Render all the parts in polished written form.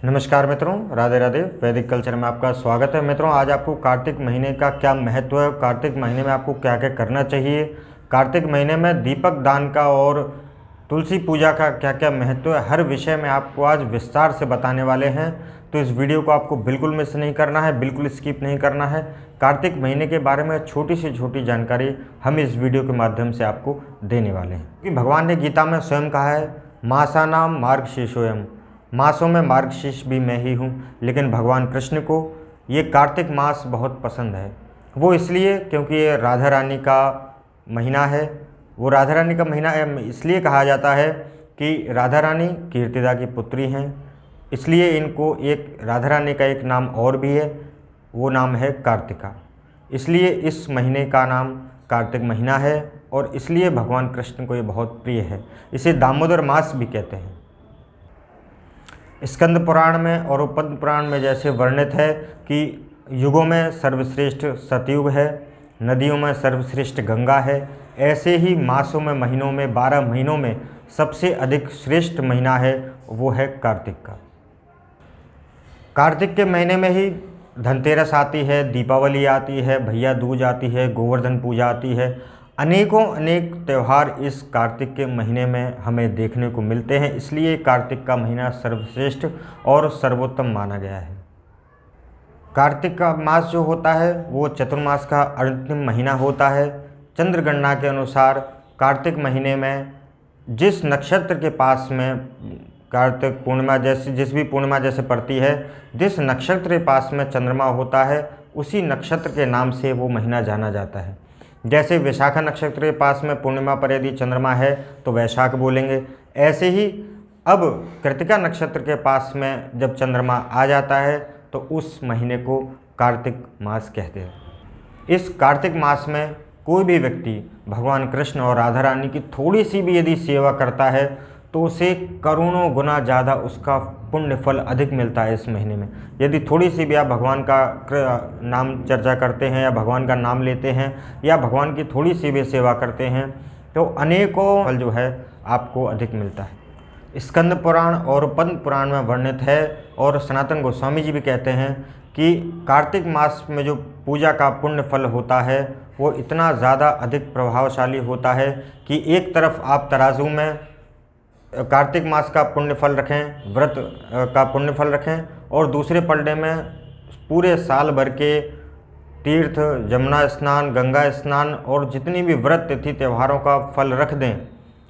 नमस्कार मित्रों, राधे राधे। वैदिक कल्चर में आपका स्वागत है। मित्रों, आज आपको कार्तिक महीने का क्या महत्व है, कार्तिक महीने में आपको क्या क्या करना चाहिए, कार्तिक महीने में दीपक दान का और तुलसी पूजा का क्या क्या महत्व है, हर विषय में आपको आज विस्तार से बताने वाले हैं। तो इस वीडियो को आपको बिल्कुल मिस नहीं करना है, बिल्कुल स्किप नहीं करना है। कार्तिक महीने के बारे में छोटी से छोटी जानकारी हम इस वीडियो के माध्यम से आपको देने वाले हैं। क्योंकि भगवान ने गीता में स्वयं कहा है, मासानाम मार्गशीर्षोऽयम्, मासों में मार्गशीर्ष भी मैं ही हूँ। लेकिन भगवान कृष्ण को ये कार्तिक मास बहुत पसंद है। वो इसलिए क्योंकि ये राधा रानी का महीना है। वो राधा रानी का महीना इसलिए कहा जाता है कि राधा रानी कीर्तिदा की पुत्री हैं, इसलिए इनको एक राधा रानी का एक नाम और भी है, वो नाम है कार्तिका। इसलिए इस महीने का नाम कार्तिक महीना है और इसलिए भगवान कृष्ण को ये बहुत प्रिय है। इसे दामोदर मास भी कहते हैं। स्कंद पुराण में और पद्म पुराण में जैसे वर्णित है कि युगों में सर्वश्रेष्ठ सतयुग है, नदियों में सर्वश्रेष्ठ गंगा है, ऐसे ही मासों में, महीनों में, 12 महीनों में सबसे अधिक श्रेष्ठ महीना है वो है कार्तिक का। कार्तिक के महीने में ही धनतेरस आती है, दीपावली आती है, भैया दूज आती है, गोवर्धन पूजा आती है। अनेकों अनेक त्यौहार इस कार्तिक के महीने में हमें देखने को मिलते हैं। इसलिए कार्तिक का महीना सर्वश्रेष्ठ और सर्वोत्तम माना गया है। कार्तिक का मास जो होता है वो चतुर्मास का अंतिम महीना होता है। चंद्र गणना के अनुसार कार्तिक महीने में जिस नक्षत्र के पास में कार्तिक पूर्णिमा जैसे जिस भी पूर्णिमा जैसे पड़ती है, जिस नक्षत्र के पास में चंद्रमा होता है उसी नक्षत्र के नाम से वो महीना जाना जाता है। जैसे वैशाखा नक्षत्र के पास में पूर्णिमा पर यदि चंद्रमा है तो वैशाख बोलेंगे। ऐसे ही अब कृतिका नक्षत्र के पास में जब चंद्रमा आ जाता है तो उस महीने को कार्तिक मास कहते हैं। इस कार्तिक मास में कोई भी व्यक्ति भगवान कृष्ण और राधा रानी की थोड़ी सी भी यदि सेवा करता है तो उसे करोड़ों गुना ज़्यादा उसका पुण्य फल अधिक मिलता है इस महीने में। यदि थोड़ी सी भी आप भगवान का नाम चर्चा करते हैं या भगवान का नाम लेते हैं या भगवान की थोड़ी सी भी सेवा करते हैं तो अनेकों फल जो है आपको अधिक मिलता है। स्कंद पुराण और पद्म पुराण में वर्णित है और सनातन गोस्वामी जी भी कहते हैं कि कार्तिक मास में जो पूजा का पुण्य फल होता है वो इतना ज़्यादा अधिक प्रभावशाली होता है कि एक तरफ आप तराजू में कार्तिक मास का पुण्य फल रखें, व्रत का पुण्य फल रखें, और दूसरे पलड़े में पूरे साल भर के तीर्थ, जमुना स्नान, गंगा स्नान और जितनी भी व्रत तिथि त्योहारों का फल रख दें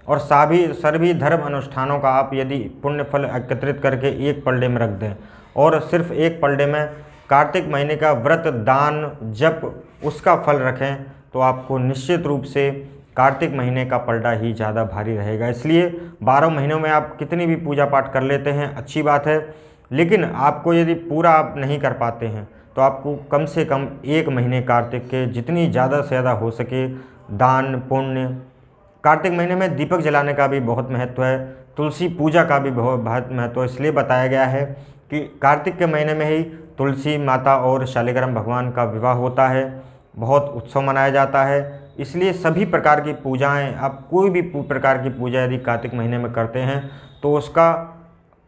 और सभी धर्म अनुष्ठानों का आप यदि पुण्य फल एकत्रित करके एक पलड़े में रख दें और सिर्फ एक पलड़े में कार्तिक महीने का व्रत, दान, जप उसका फल रखें तो आपको निश्चित रूप से कार्तिक महीने का पलड़ा ही ज़्यादा भारी रहेगा। इसलिए 12 महीनों में आप कितनी भी पूजा पाठ कर लेते हैं अच्छी बात है, लेकिन आपको यदि पूरा आप नहीं कर पाते हैं तो आपको कम से कम एक महीने कार्तिक के जितनी ज़्यादा से ज़्यादा हो सके दान पुण्य। कार्तिक महीने में दीपक जलाने का भी बहुत महत्व है, तुलसी पूजा का भी बहुत महत्व है। इसलिए बताया गया है कि कार्तिक के महीने में ही तुलसी माता और शालिग्राम भगवान का विवाह होता है, बहुत उत्सव मनाया जाता है। इसलिए सभी प्रकार की पूजाएं, आप कोई भी प्रकार की पूजा यदि कार्तिक महीने में करते हैं तो उसका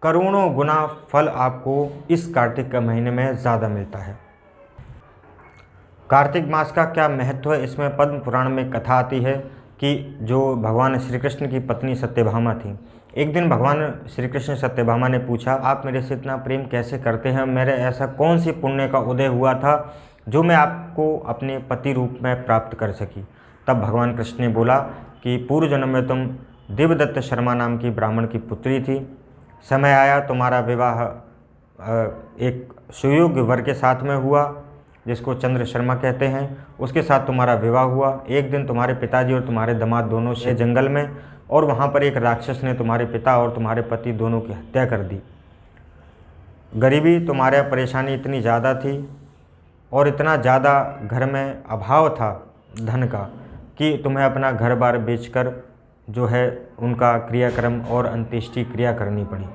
करोड़ों गुना फल आपको इस कार्तिक के महीने में ज़्यादा मिलता है। कार्तिक मास का क्या महत्व है, इसमें पद्म पुराण में कथा आती है कि जो भगवान श्री कृष्ण की पत्नी सत्यभामा थी, एक दिन भगवान श्री कृष्ण सत्यभामा ने पूछा, आप मेरे से इतना प्रेम कैसे करते हैं, मेरे ऐसा कौन सी पुण्य का उदय हुआ था जो मैं आपको अपने पति रूप में प्राप्त कर सकी। तब भगवान कृष्ण ने बोला कि पूर्व जन्म में तुम देवदत्त शर्मा नाम की ब्राह्मण की पुत्री थी, समय आया तुम्हारा विवाह एक सुयोग्य वर के साथ में हुआ जिसको चंद्र शर्मा कहते हैं, उसके साथ तुम्हारा विवाह हुआ। एक दिन तुम्हारे पिताजी और तुम्हारे दामाद दोनों से जंगल में, और वहाँ पर एक राक्षस ने तुम्हारे पिता और तुम्हारे पति दोनों की हत्या कर दी। गरीबी, तुम्हारे परेशानी इतनी ज़्यादा थी और इतना ज़्यादा घर में अभाव था धन का कि तुम्हें अपना घर बार बेचकर जो है उनका क्रियाक्रम और अंत्येष्टि क्रिया करनी पड़ी।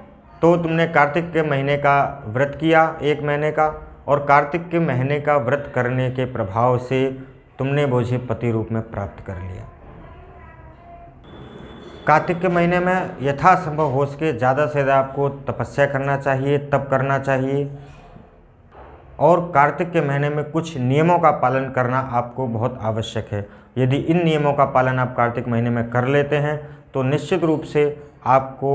तो तुमने कार्तिक के महीने का व्रत किया 1 महीने का, और कार्तिक के महीने का व्रत करने के प्रभाव से तुमने मुझे पति रूप में प्राप्त कर लिया। कार्तिक के महीने में यथासंभव हो सके ज़्यादा से ज़्यादा आपको तपस्या करना चाहिए, तप करना चाहिए। और कार्तिक के महीने में कुछ नियमों का पालन करना आपको बहुत आवश्यक है। यदि इन नियमों का पालन आप कार्तिक महीने में कर लेते हैं तो निश्चित रूप से आपको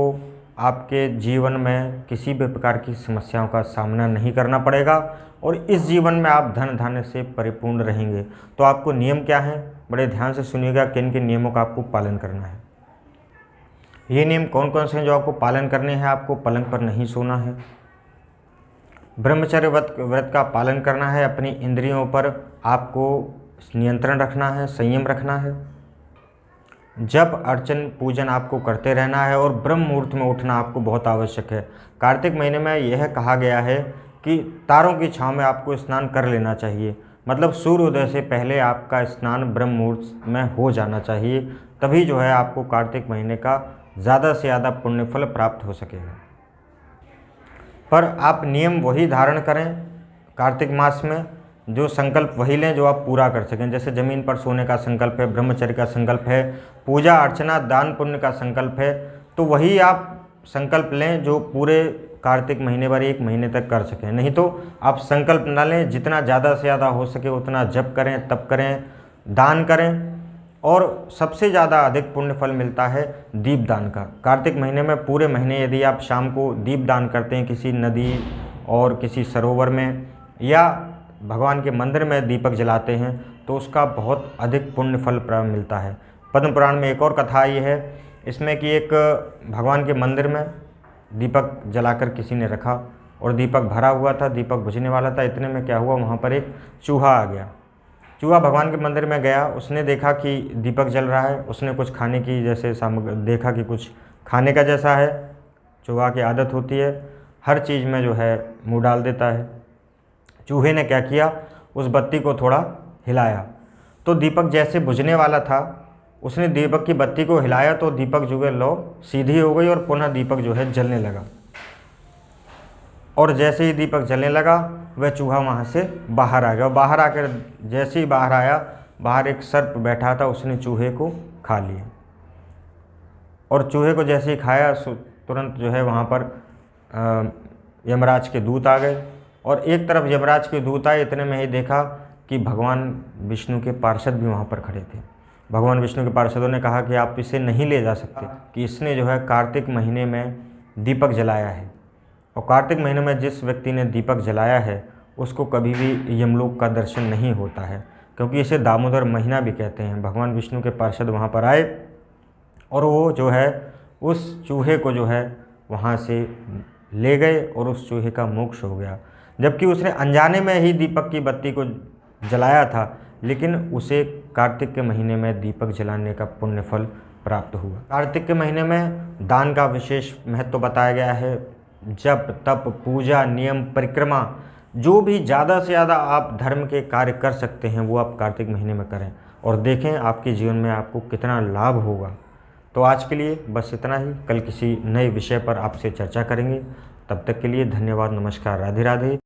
आपके जीवन में किसी भी प्रकार की समस्याओं का सामना नहीं करना पड़ेगा और इस जीवन में आप धन धान्य से परिपूर्ण रहेंगे। तो आपको नियम क्या हैं, बड़े ध्यान से सुनिएगा किन किन नियमों का आपको पालन करना है। ये नियम कौन कौन से हैं जो आपको पालन करने हैं। आपको पलंग पर नहीं सोना है, ब्रह्मचर्य व्रत का पालन करना है, अपनी इंद्रियों पर आपको नियंत्रण रखना है, संयम रखना है, जप अर्चन पूजन आपको करते रहना है और ब्रह्म मुहूर्त में उठना आपको बहुत आवश्यक है। कार्तिक महीने में यह कहा गया है कि तारों की छांव में आपको स्नान कर लेना चाहिए, मतलब सूर्योदय से पहले आपका स्नान ब्रह्म मुहूर्त में हो जाना चाहिए, तभी जो है आपको कार्तिक महीने का ज़्यादा से ज़्यादा पुण्यफल प्राप्त हो सकेगा। पर आप नियम वही धारण करें कार्तिक मास में, जो संकल्प वही लें जो आप पूरा कर सकें। जैसे ज़मीन पर सोने का संकल्प है, ब्रह्मचर्य का संकल्प है, पूजा अर्चना दान पुण्य का संकल्प है, तो वही आप संकल्प लें जो पूरे कार्तिक महीने भर 1 महीने तक कर सकें। नहीं तो आप संकल्प ना लें, जितना ज़्यादा से ज़्यादा हो सके उतना जप करें, तप करें, दान करें। और सबसे ज़्यादा अधिक पुण्य फल मिलता है दीप दान का। कार्तिक महीने में पूरे महीने यदि आप शाम को दीप दान करते हैं किसी नदी और किसी सरोवर में या भगवान के मंदिर में दीपक जलाते हैं तो उसका बहुत अधिक पुण्य फल मिलता है। पद्म पुराण में एक और कथा आई है इसमें कि एक भगवान के मंदिर में दीपक जलाकर किसी ने रखा और दीपक भरा हुआ था, दीपक बुझने वाला था। इतने में क्या हुआ, वहाँ पर एक चूहा आ गया। चूहा भगवान के मंदिर में गया, उसने देखा कि दीपक जल रहा है, उसने कुछ खाने की जैसे सामग्री देखा कि कुछ खाने का जैसा है। चूहा की आदत होती है हर चीज़ में जो है मुंह डाल देता है। चूहे ने क्या किया, उस बत्ती को थोड़ा हिलाया तो दीपक जैसे बुझने वाला था, उसने दीपक की बत्ती को हिलाया तो दीपक जो है लो सीधी हो गई और पुनः दीपक जो है जलने लगा। और जैसे ही दीपक जलने लगा वह चूहा वहाँ से बाहर आ गया। बाहर आकर जैसे ही बाहर आया, बाहर एक सर्प बैठा था, उसने चूहे को खा लिया। और चूहे को जैसे ही खाया तुरंत जो है वहाँ पर यमराज के दूत आ गए और एक तरफ यमराज के दूत आए, इतने में ही देखा कि भगवान विष्णु के पार्षद भी वहाँ पर खड़े थे। भगवान विष्णु के पार्षदों ने कहा कि आप इसे नहीं ले जा सकते कि इसने जो है कार्तिक महीने में दीपक जलाया है और कार्तिक महीने में जिस व्यक्ति ने दीपक जलाया है उसको कभी भी यमलोक का दर्शन नहीं होता है, क्योंकि इसे दामोदर महीना भी कहते हैं। भगवान विष्णु के पार्षद वहाँ पर आए और वो जो है उस चूहे को जो है वहाँ से ले गए और उस चूहे का मोक्ष हो गया, जबकि उसने अनजाने में ही दीपक की बत्ती को जलाया था, लेकिन उसे कार्तिक के महीने में दीपक जलाने का पुण्य फल प्राप्त हुआ। कार्तिक के महीने में दान का विशेष महत्व बताया गया है। जप तप पूजा नियम परिक्रमा जो भी ज़्यादा से ज़्यादा आप धर्म के कार्य कर सकते हैं वो आप कार्तिक महीने में करें और देखें आपके जीवन में आपको कितना लाभ होगा। तो आज के लिए बस इतना ही, कल किसी नए विषय पर आपसे चर्चा करेंगे। तब तक के लिए धन्यवाद, नमस्कार, राधे राधे।